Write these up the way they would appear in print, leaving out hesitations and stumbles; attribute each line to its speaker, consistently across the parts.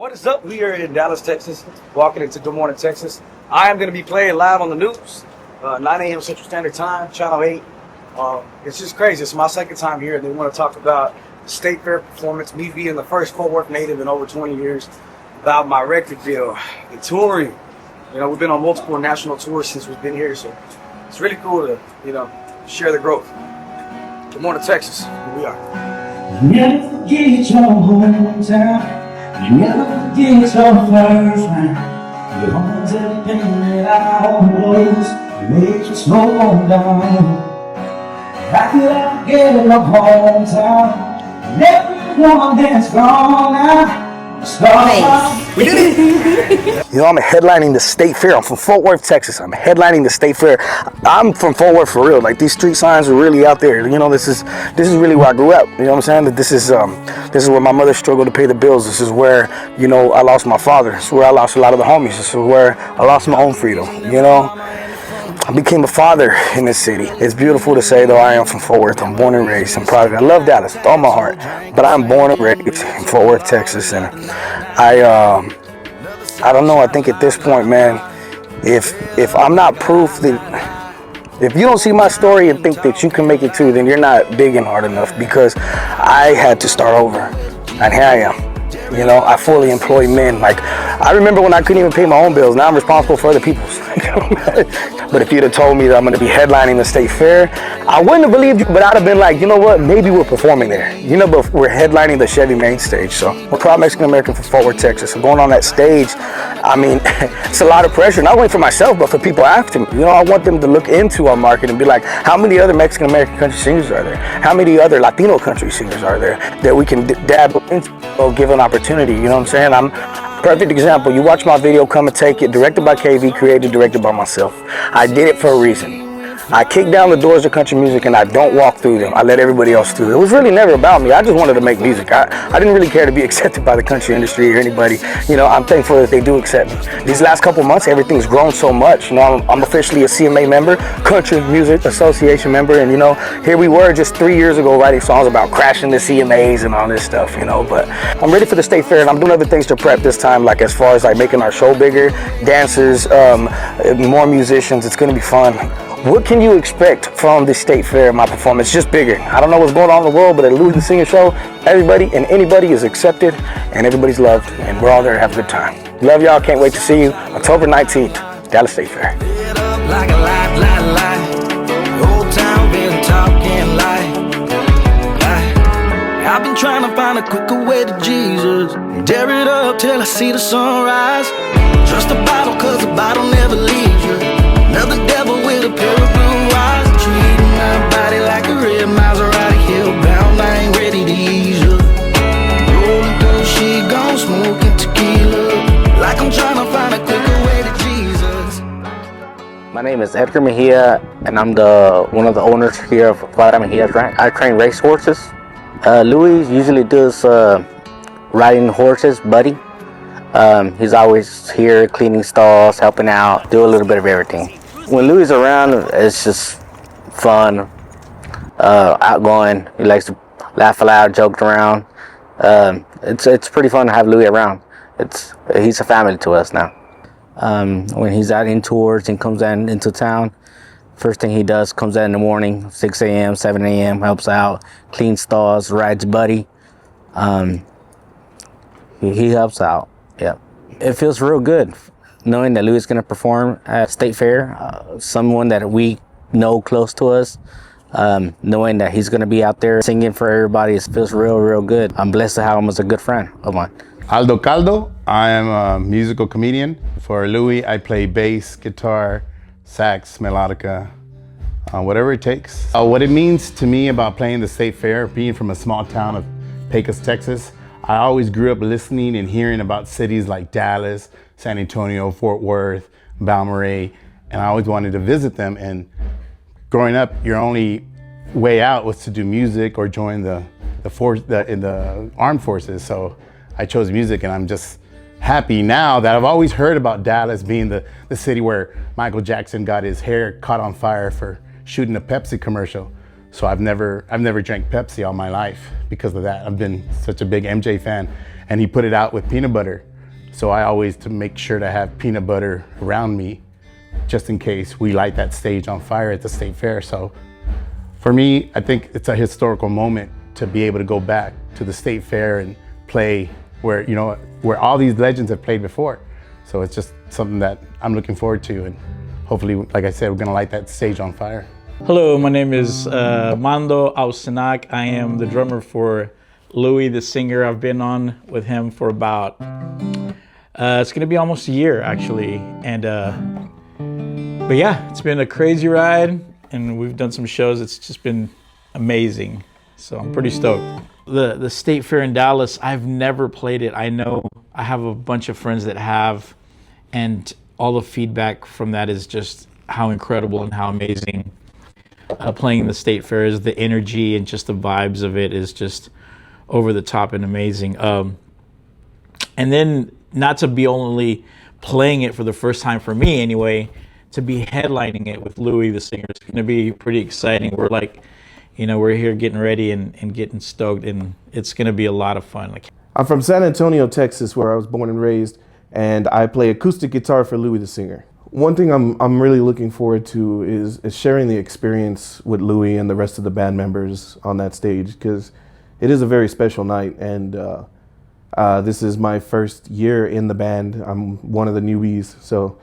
Speaker 1: What is up? We are in Dallas, Texas, walking into Good Morning, Texas. I am going to be playing live on the news, 9 a.m. Central Standard Time, Channel 8. It's just crazy. It's my second time here. They want to talk about the State Fair performance, me being the first Fort Worth native in over 20 years, about my record deal, the touring. You know, we've been on multiple national tours since we've been here, so it's really cool to, share the growth. Good Morning, Texas. Here we are.
Speaker 2: Never forget your hometown. You never forget your first round. Your home's everything that I almost made you slow down. I could forget my hometown. And everyone that's gone now.
Speaker 3: We did it! You know, I'm headlining the State Fair. I'm from Fort Worth, Texas. I'm headlining the State Fair. I'm from Fort Worth for real. Like, these street signs are really out there. You know, this is really where I grew up. You know what I'm saying? This is where my mother struggled to pay the bills. This is where, I lost my father. This is where I lost a lot of the homies. This is where I lost my own freedom, I became a father in this city. It's beautiful to say, though, I am from Fort Worth. I'm born and raised. I'm proud of it. I love Dallas with all my heart, but I'm born and raised in Fort Worth, Texas, and I don't know. I think at this point, man, if I'm not proof that if you don't see my story and think that you can make it too, then you're not digging hard enough, because I had to start over, and here I am. I fully employ men. Like, I remember when I couldn't even pay my own bills. Now I'm responsible for other people's. But if you'd have told me that I'm going to be headlining the State Fair, I wouldn't have believed you, but I'd have been like, you know what, maybe we're performing there. But we're headlining the Chevy main stage. So we're proud Mexican-American from Fort Worth, Texas. So going on that stage, I mean, it's a lot of pressure, not only for myself, but for people after me. I want them to look into our market and be like, how many other Mexican-American country singers are there? How many other Latino country singers are there that we can dabble into or give an opportunity? You know what I'm saying? I'm a perfect example. You watch my video, Come and Take It, directed by KV, created, directed by myself. I did it for a reason. I kick down the doors of country music and I don't walk through them. I let everybody else through. It was really never about me. I just wanted to make music. I didn't really care to be accepted by the country industry or anybody. I'm thankful that they do accept me. These last couple months, everything's grown so much. I'm officially a CMA member, Country Music Association member, and here we were just 3 years ago writing songs about crashing the CMAs and all this stuff, but I'm ready for the State Fair, and I'm doing other things to prep this time, like as far as like making our show bigger, dancers, more musicians. It's gonna be fun. What can you expect from the State Fair, my performance? Just bigger. I don't know what's going on in the world, but at Louie TheSinger show, everybody and anybody is accepted and everybody's loved, and we're all there to have a good time. Love y'all. Can't wait to see you October 19th, Dallas State Fair.
Speaker 4: Like a lie. Old town been talking lie. I've been trying to find a quicker way to Jesus. Dare it up till I see the sunrise. Trust the bottle, cause the bottle never leaves you. Another devil with a pair of blue eyes, treating my body like a red Maserati, hellbound. I ain't ready to ease up. Rolling through, she gone smoking tequila, like I'm trying to find a quicker way to Jesus.
Speaker 5: My name is Edgar Mejia, and I'm one of the owners here of Cuadra Mejia. I train race horses. Louie usually does riding horses, buddy. He's always here cleaning stalls, helping out, do a little bit of everything. When Louie's around, it's just fun, outgoing. He likes to laugh aloud, joke around. It's pretty fun to have Louie around. He's a family to us now. When he's out in tours and comes down into town, first thing he does, comes out in the morning, 6 a.m., 7 a.m., helps out, cleans stalls, rides buddy. He helps out. Yeah, it feels real good knowing that Louie is going to perform at State Fair. Someone that we know close to us, knowing that he's going to be out there singing for everybody, it feels real good. I'm blessed to have him as a good friend of mine.
Speaker 6: Aldo Caldo. I am a musical comedian. For Louie, I play bass, guitar, sax, melodica, whatever it takes. What it means to me about playing the State Fair, being from a small town of Pecos, Texas, I always grew up listening and hearing about cities like Dallas, San Antonio, Fort Worth, Balmorhea, and I always wanted to visit them. And growing up, your only way out was to do music or join the armed forces. So I chose music, and I'm just happy now that I've always heard about Dallas being the city where Michael Jackson got his hair caught on fire for shooting a Pepsi commercial. So I've never drank Pepsi all my life because of that. I've been such a big MJ fan, and he put it out with peanut butter. So I always to make sure to have peanut butter around me just in case we light that stage on fire at the state fair. So for me, I think it's a historical moment to be able to go back to the state fair and play where, you know, where all these legends have played before. So it's just something that I'm looking forward to, and hopefully, like I said, we're gonna light that stage on fire.
Speaker 7: Hello, my name is Mando Ausenac. I am the drummer for Louie TheSinger. I've been on with him for about, it's gonna be almost a year actually. And, but yeah, it's been a crazy ride and we've done some shows. It's just been amazing. So I'm pretty stoked. The State Fair in Dallas, I've never played it. I know I have a bunch of friends that have, and all the feedback from that is just how incredible and how amazing playing the State Fair is. The energy and just the vibes of it is just over the top and amazing. And then not to be only playing it for the first time for me anyway, to be headlining it with Louie TheSinger, it's gonna be pretty exciting. We're like, you know, we're here getting ready and getting stoked, and it's gonna be a lot of fun. Like,
Speaker 8: I'm from San Antonio, Texas, where I was born and raised, and I play acoustic guitar for Louie TheSinger. One thing I'm really looking forward to is sharing the experience with Louie and the rest of the band members on that stage, because it is a very special night, and this is my first year in the band. I'm one of the newbies, so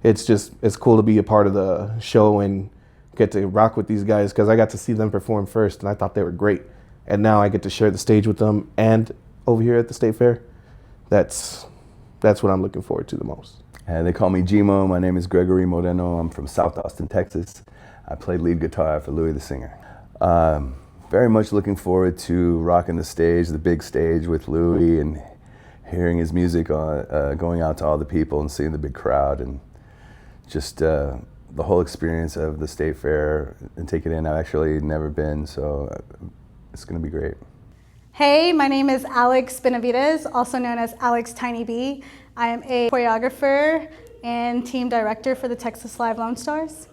Speaker 8: it's cool to be a part of the show and get to rock with these guys, because I got to see them perform first and I thought they were great, and now I get to share the stage with them and over here at the State Fair. That's what I'm looking forward to the most.
Speaker 9: And they call me Gmo. My name is Gregory Moreno. I'm from South Austin, Texas. I play lead guitar for Louie TheSinger. Very much looking forward to rocking the stage, the big stage with Louie, and hearing his music going out to all the people and seeing the big crowd, and just the whole experience of the State Fair and take it in. I've actually never been, so it's gonna be great.
Speaker 10: Hey, my name is Alex Benavides, also known as Alex Tiny B. I am a choreographer and team director for the Texas Live Lone Stars.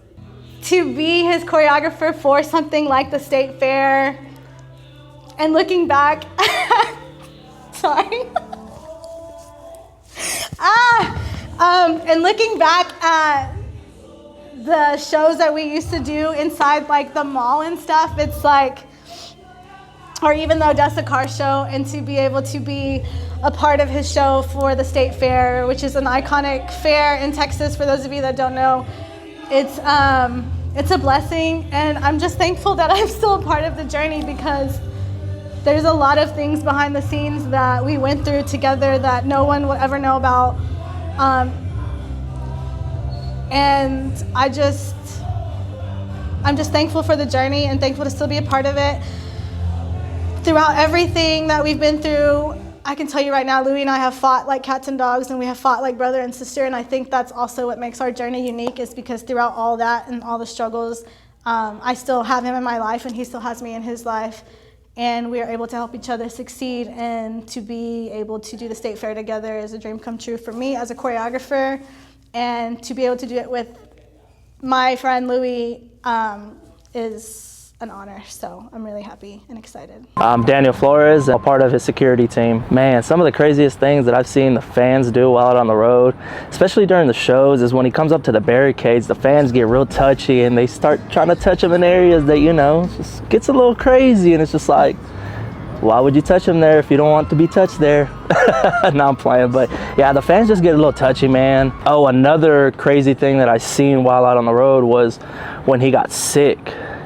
Speaker 10: To be his choreographer for something like the State Fair, and looking back, sorry. And looking back at the shows that we used to do inside like the mall and stuff, it's like, or even the Odessa Car Show, and to be able to be a part of his show for the State Fair, which is an iconic fair in Texas. For those of you that don't know, it's a blessing, and I'm just thankful that I'm still a part of the journey, because there's a lot of things behind the scenes that we went through together that no one will ever know about. And I'm just thankful for the journey and thankful to still be a part of it. Throughout everything that we've been through, I can tell you right now, Louie and I have fought like cats and dogs, and we have fought like brother and sister, and I think that's also what makes our journey unique, is because throughout all that and all the struggles, I still have him in my life and he still has me in his life, and we are able to help each other succeed, and to be able to do the State Fair together is a dream come true for me as a choreographer, and to be able to do it with my friend Louie is an honor, so I'm really happy and excited.
Speaker 11: I'm Daniel Flores, a part of his security team. Man, some of the craziest things that I've seen the fans do while out on the road, especially during the shows, is when he comes up to the barricades, the fans get real touchy and they start trying to touch him in areas that, you know, just gets a little crazy, and it's just like, why would you touch him there if you don't want to be touched there? No, I'm playing, but yeah, the fans just get a little touchy, man. Oh, another crazy thing that I seen while out on the road was when he got sick.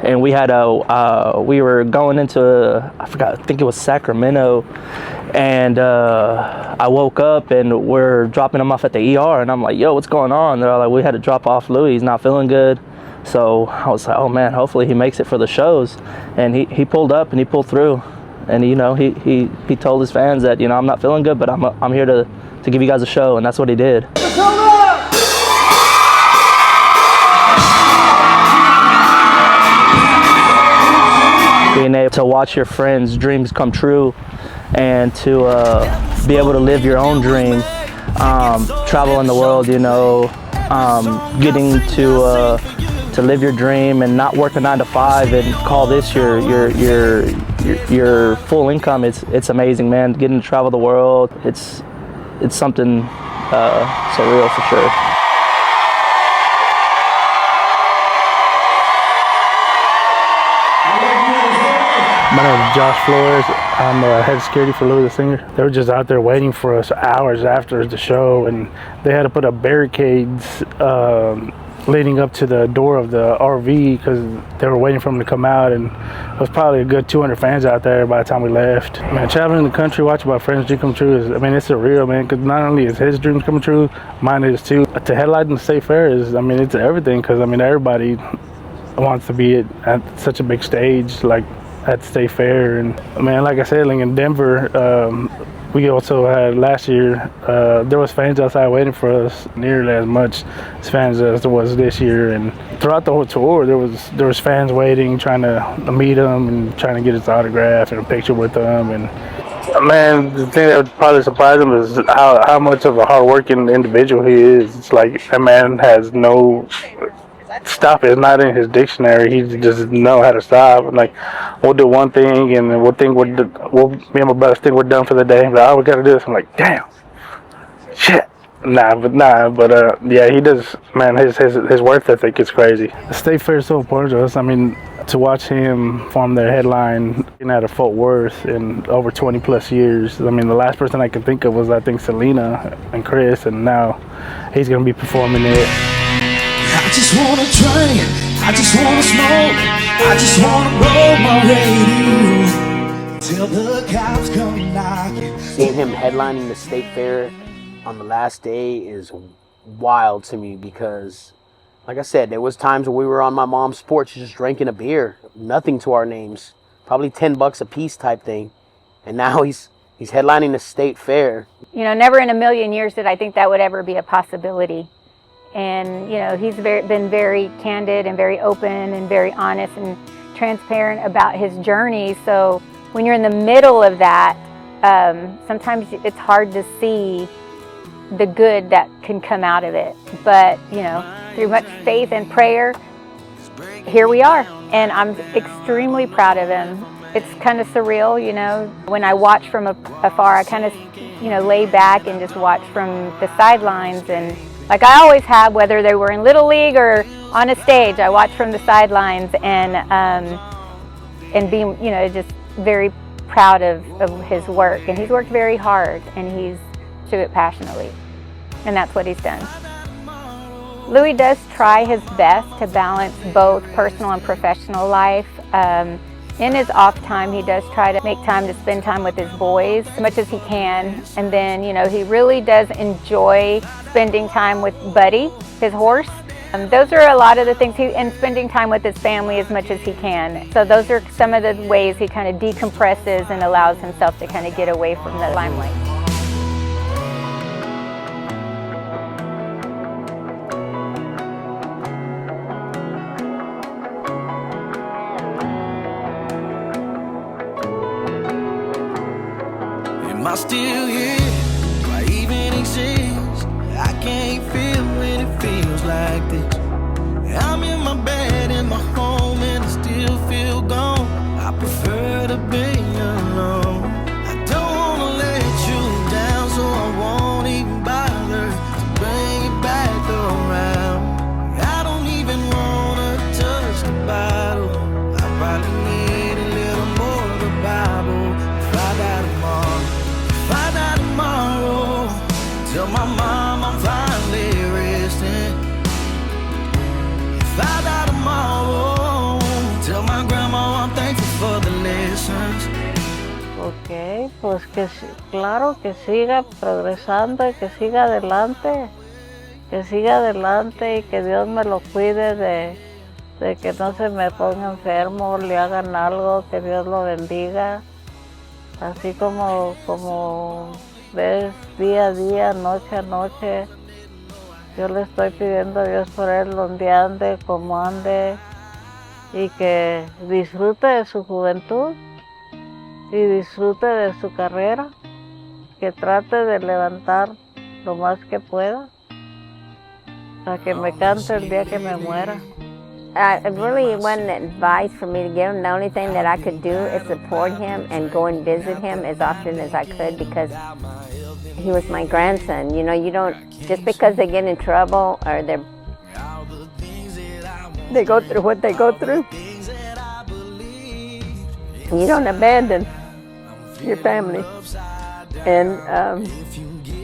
Speaker 11: And we had we were going into, I think it was Sacramento, and I woke up and we're dropping him off at the ER, and I'm like, yo, what's going on? They're like, we had to drop off Louie, he's not feeling good. So I was like, oh man, hopefully he makes it for the shows. And he pulled up and he pulled through. And you know, he told his fans that, you know, I'm not feeling good, but I'm here to give you guys a show, and that's what he did. Being able to watch your friends' dreams come true, and to be able to live your own dream, travel in the world, you know, getting to live your dream and not work a 9-to-5 and call this your full income. It's amazing, man. Getting to travel the world, it's it's something surreal for sure.
Speaker 12: My name is Josh Flores. I'm head security for Louie TheSinger. They were just out there waiting for us hours after the show, and they had to put up barricades leading up to the door of the RV because they were waiting for them to come out, and there was probably a good 200 fans out there by the time we left. Man, traveling the country, watching my friends' dream come true is, I mean, it's surreal, man, because not only is his dreams coming true, mine is too. To headline the state fair is, I mean, it's everything, because, I mean, everybody wants to be at such a big stage, like at the state fair. And man, like I said, like in Denver, we also had last year, there was fans outside waiting for us, nearly as much as fans as there was this year. And throughout the whole tour, there was fans waiting, trying to meet him and trying to get his autograph and a picture with him. And man, the thing that would probably surprise him is how much of a hardworking individual he is. It's like that man has no stop. It's not in his dictionary. He just know how to stop. Like, we'll do one thing and then we'll me and my brothers think we're done for the day. Like, oh, we gotta do this. I'm like, damn, shit. But yeah, he does. Man, his work ethic is crazy. The state fair is so important to us. I mean, to watch him form their headline out of Fort Worth in over 20 plus years. I mean, the last person I can think of was, I think, Selena and Chris, and now he's gonna be performing it.
Speaker 4: I just wanna drink, I just wanna smoke, I just wanna roll my radio till the cops come knocking.
Speaker 3: Seeing him headlining the state fair on the last day is wild to me because, like I said, there was times where we were on my mom's porch just drinking a beer, nothing to our names, probably $10 a piece type thing, and now he's headlining the state fair.
Speaker 13: You know, never in a million years did I think that would ever be a possibility. And, you know, he's been very candid and very open and very honest and transparent about his journey. So when you're in the middle of that, sometimes it's hard to see the good that can come out of it. But, you know, through much faith and prayer, here we are. And I'm extremely proud of him. It's kind of surreal, you know. When I watch from afar, I kind of, you know, lay back and just watch from the sidelines. And like I always have, whether they were in Little League or on a stage, I watch from the sidelines and being, you know, just very proud of his work. And he's worked very hard and he's to it passionately. And that's what he's done. Louie does try his best to balance both personal and professional life. In his off time, he does try to make time to spend time with his boys as much as he can. And then, you know, he really does enjoy spending time with Buddy, his horse. Those are a lot of the things, and spending time with his family as much as he can. So those are some of the ways he kind of decompresses and allows himself to kind of get away from the limelight.
Speaker 4: Am I still here? Do I even exist? I can't feel when it feels like this. I'm in my bed in my home and I still feel gone. I prefer to be alone. I don't wanna let you down, so I won't even bother to bring you back around. I don't even wanna touch the bottle. I probably need a little more of the Bible. If I die tomorrow, if I die tomorrow, tell my mom I'm finally resting. If I die tomorrow, tell my grandma I'm thankful for the lessons.
Speaker 14: Ok, pues que claro, que siga progresando y que siga adelante y que Dios me lo cuide de que no se me ponga enfermo, le hagan algo, que Dios lo bendiga. Así como ves día a día, noche a noche, yo le estoy pidiendo a Dios por él donde ande, como ande, y que disfrute de su juventud y disfrute de su carrera, que trate de levantar lo más que pueda, para que me cante el día que me muera. It really wasn't advice for me to give him. The only thing that I could do is support him and go and visit him as often as I could, because he was my grandson. You know, you don't, just because they get in trouble or they go through what they go through, you don't abandon your family. And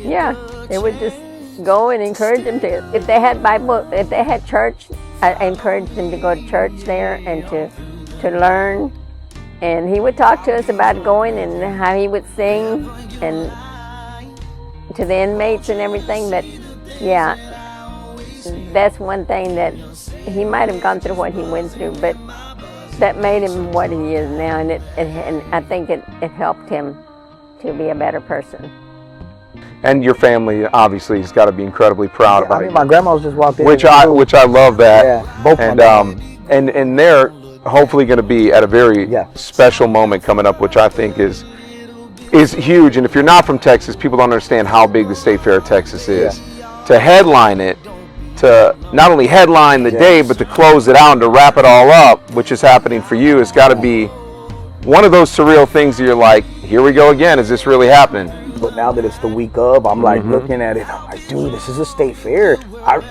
Speaker 14: yeah, it would just go and encourage them to, if they had Bible, if they had church, I encouraged them to go to church there and to learn. And he would talk to us about going and how he would sing and to the inmates and everything. But yeah, that's one thing that he might have gone through what he went through, but that made him what he is now, and I think it helped him to be a better person.
Speaker 15: And your family obviously has got to be incredibly proud about you.
Speaker 3: My grandma's just walked in.
Speaker 15: Which I love that.
Speaker 3: Yeah, both
Speaker 15: and they're hopefully going to be at a very special moment coming up, which I think is huge. And if you're not from Texas, people don't understand how big the State Fair of Texas is. Yeah. To headline it, to not only headline the day, but to close it out and to wrap it all up, which is happening for you, has got to be one of those surreal things that you're like, here we go again. Is this really happening?
Speaker 3: But now that it's the week of, I'm like looking at it. I'm like, dude, this is a state fair.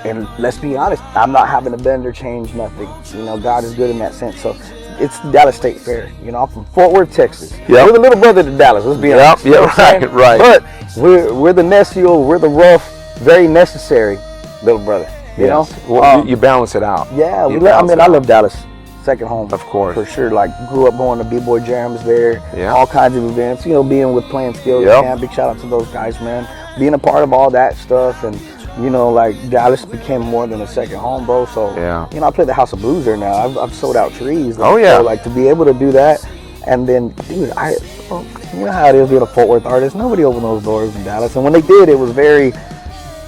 Speaker 3: And let's be honest, I'm not having to bend or change nothing. You know, God is good in that sense. So it's Dallas State Fair. You know, I'm from Fort Worth, Texas. Yep. We're the little brother to Dallas. Let's be honest.
Speaker 15: Yeah, right.
Speaker 3: But we're the Nesio, we're the rough, very necessary little brother. You know,
Speaker 15: well, you balance it out.
Speaker 3: Yeah, I love Dallas. Second home,
Speaker 15: of course,
Speaker 3: for sure. Like, grew up going to B-Boy Jams there, all kinds of events. You know, being with Playing Skills Camp. Big shout out to those guys, man. Being a part of all that stuff, and you know, like Dallas became more than a second home, bro. So you know, I play the House of Blues there now. I've sold out trees. Like, so, like, to be able to do that, and then, dude, you know how it is being a Fort Worth artist. Nobody opened those doors in Dallas, and when they did, it was very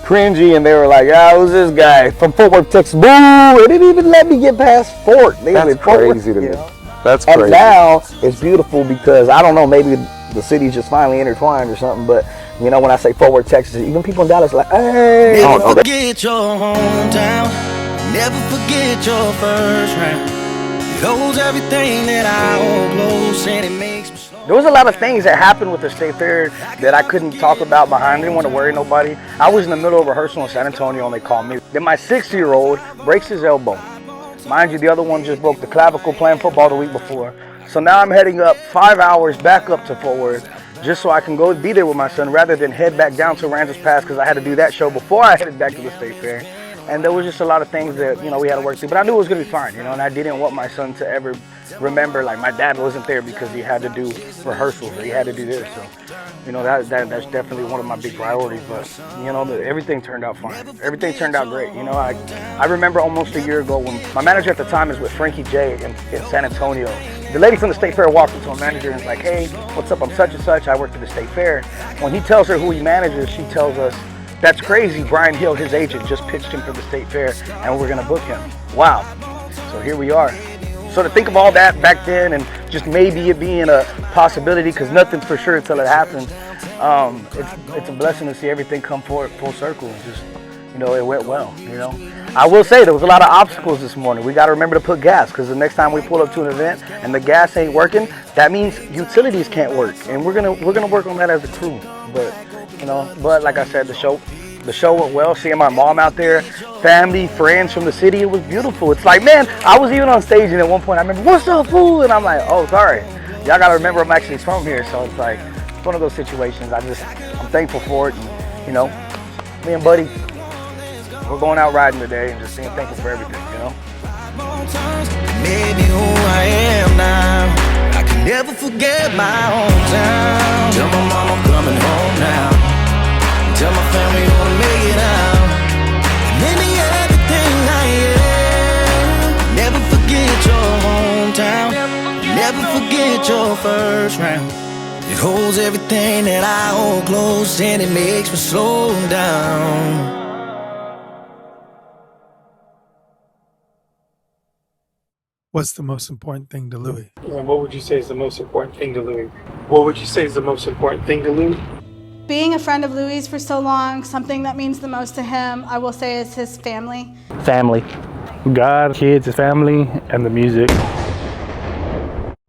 Speaker 3: cringy, and they were like, who's this guy from Fort Worth, Texas? Boo! They didn't even let me get past Fort.
Speaker 15: That's crazy to me. That's crazy.
Speaker 3: And now it's beautiful because, I don't know, maybe the city's just finally intertwined or something, but you know, when I say Fort Worth, Texas, even people in Dallas are like, hey.
Speaker 4: Never forget your hometown. Never forget your first round. It holds everything that I hold close, and it makes me slow.
Speaker 3: There was a lot of things that happened with the State Fair that I couldn't talk about behind. I didn't want to worry nobody. I was in the middle of rehearsal in San Antonio, and they called me. Then my 6-year-old breaks his elbow. Mind you, the other one just broke the clavicle playing football the week before. So now I'm heading up 5 hours back up to Fort Worth just so I can go be there with my son rather than head back down to Randall's Pass, because I had to do that show before I headed back to the State Fair. And there was just a lot of things that, you know, we had to work through. But I knew it was going to be fine, you know, and I didn't want my son to ever remember, like, my dad wasn't there because he had to do rehearsals or he had to do this. So, you know, that's definitely one of my big priorities. But, you know, everything turned out fine. Everything turned out great. You know, I remember almost a year ago when my manager at the time is with Frankie J in San Antonio. The lady from the State Fair walked into a manager and was like, hey, what's up? I'm such and such. I work for the State Fair. When he tells her who he manages, she tells us, that's crazy. Brian Hill, his agent, just pitched him for the State Fair, and we're going to book him. Wow. So here we are. So to think of all that back then and just maybe it being a possibility, because nothing's for sure until it happens, it's a blessing to see everything come full circle. And just, you know, it went well, you know. I will say there was a lot of obstacles this morning. We got to remember to put gas, because the next time we pull up to an event and the gas ain't working, that means utilities can't work. And we're gonna work on that as a crew. But, you know, but like I said, the show went well. Seeing my mom out there, family, friends from the city, it was beautiful. It's like, man, I was even on stage, and at one point I remember, what's up, fool? And I'm like, oh, sorry. Y'all gotta remember I'm actually from here. So it's like, it's one of those situations. I'm thankful for it. And, you know, me and Buddy, we're going out riding today and just being thankful for everything, you know?
Speaker 4: Maybe who I am now. I can never forget my hometown. Tell my mom I'm coming home now. Tell my family I wanna make it out. Make me everything I am. Never forget your hometown. Never forget your first round. It holds everything that I hold close, and it makes me slow down.
Speaker 16: What's the most important thing to Louie? And what would you say is the most important thing to Louie? What would you say is the most important thing to Louie?
Speaker 10: Being a friend of Louie's for so long, something that means the most to him, I will say, is his family.
Speaker 11: Family.
Speaker 12: God, kids, his family, and the music.